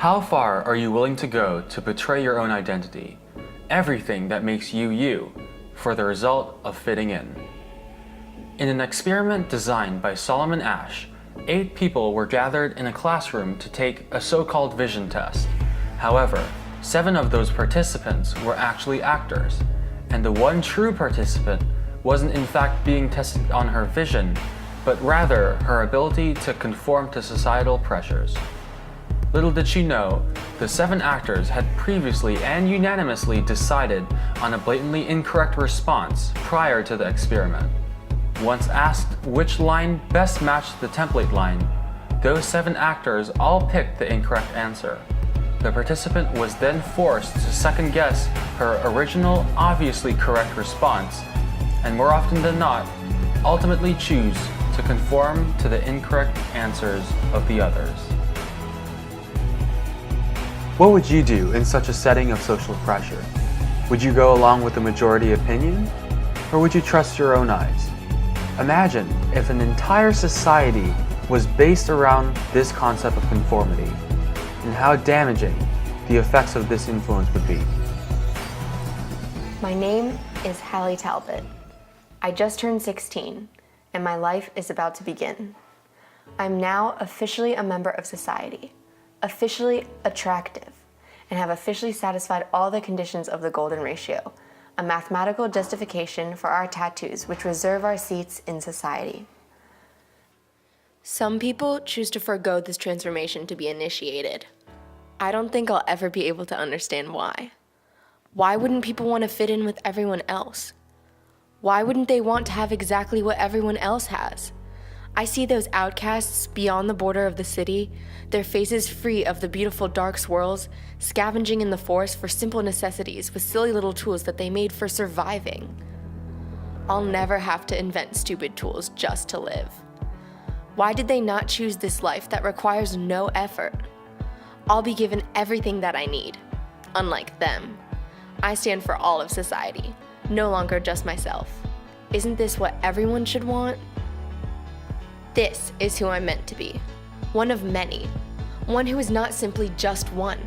How far are you willing to go to betray your own identity, everything that makes you you, for the result of fitting in? In an experiment designed by Solomon Asch, 8 people were gathered in a classroom to take a so-called vision test. However, 7 of those participants were actually actors, and the one true participant wasn't in fact being tested on her vision, but rather her ability to conform to societal pressures. Little did she know, the 7 actors had previously and unanimously decided on a blatantly incorrect response prior to the experiment. Once asked which line best matched the template line, those 7 actors all picked the incorrect answer. The participant was then forced to second-guess her original, obviously correct response, and more often than not, ultimately choose to conform to the incorrect answers of the others. What would you do in such a setting of social pressure? Would you go along with the majority opinion, or would you trust your own eyes? Imagine if an entire society was based around this concept of conformity, and how damaging the effects of this influence would be. My name is Hallie Talbot. I just turned 16, and my life is about to begin. I'm now officially a member of society, officially attractive, and have officially satisfied all the conditions of the golden ratio, a mathematical justification for our tattoos which reserve our seats in society. Some people choose to forego this transformation to be initiated. I don't think I'll ever be able to understand why. Why wouldn't people want to fit in with everyone else? Why wouldn't they want to have exactly what everyone else has? I see those outcasts beyond the border of the city, their faces free of the beautiful dark swirls, scavenging in the forest for simple necessities with silly little tools that they made for surviving. I'll never have to invent stupid tools just to live. Why did they not choose this life that requires no effort? I'll be given everything that I need. Unlike them, I stand for all of society, no longer just myself. Isn't this what everyone should want? This is who I'm meant to be. One of many. One who is not simply just one.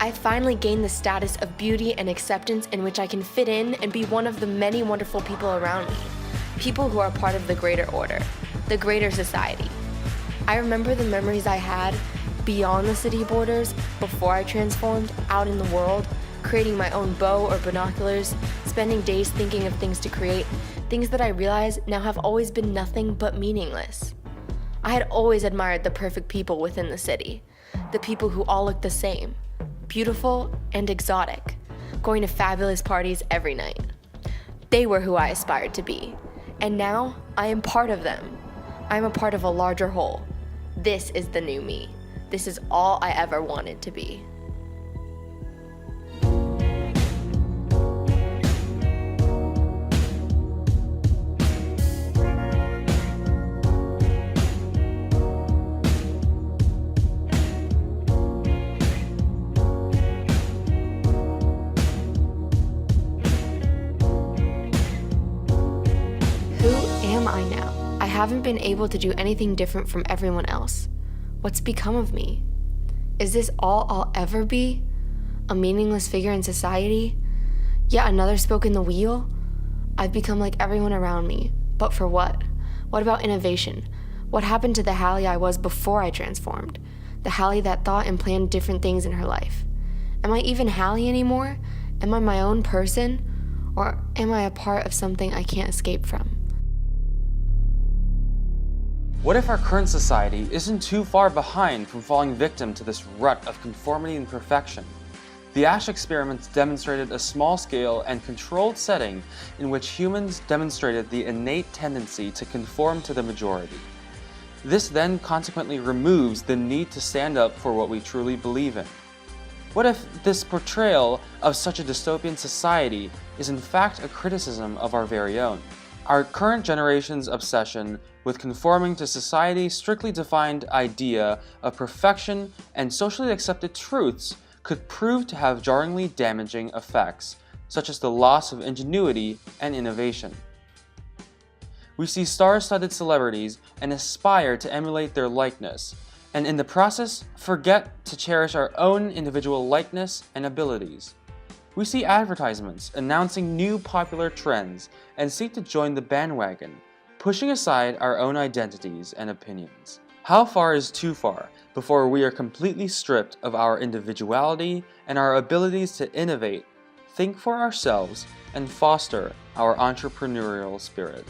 I finally gained the status of beauty and acceptance in which I can fit in and be one of the many wonderful people around me. People who are part of the greater order, the greater society. I remember the memories I had beyond the city borders before I transformed out in the world, creating my own bow or binoculars, spending days thinking of things to create, things that I realize now have always been nothing but meaningless. I had always admired the perfect people within the city, the people who all looked the same, beautiful and exotic, going to fabulous parties every night. They were who I aspired to be, and now I am part of them. I am a part of a larger whole. This is the new me. This is all I ever wanted to be. I haven't been able to do anything different from everyone else. What's become of me? Is this all I'll ever be? A meaningless figure in society? Yet another spoke in the wheel? I've become like everyone around me, but for what? What about innovation? What happened to the Hallie I was before I transformed? The Hallie that thought and planned different things in her life? Am I even Hallie anymore? Am I my own person? Or am I a part of something I can't escape from? What if our current society isn't too far behind from falling victim to this rut of conformity and perfection? The Asch experiments demonstrated a small-scale and controlled setting in which humans demonstrated the innate tendency to conform to the majority. This then consequently removes the need to stand up for what we truly believe in. What if this portrayal of such a dystopian society is in fact a criticism of our very own? Our current generation's obsession with conforming to society's strictly defined idea of perfection and socially accepted truths could prove to have jarringly damaging effects, such as the loss of ingenuity and innovation. We see star-studded celebrities and aspire to emulate their likeness, and in the process, forget to cherish our own individual likeness and abilities. We see advertisements announcing new popular trends and seek to join the bandwagon, pushing aside our own identities and opinions. How far is too far before we are completely stripped of our individuality and our abilities to innovate, think for ourselves, and foster our entrepreneurial spirit?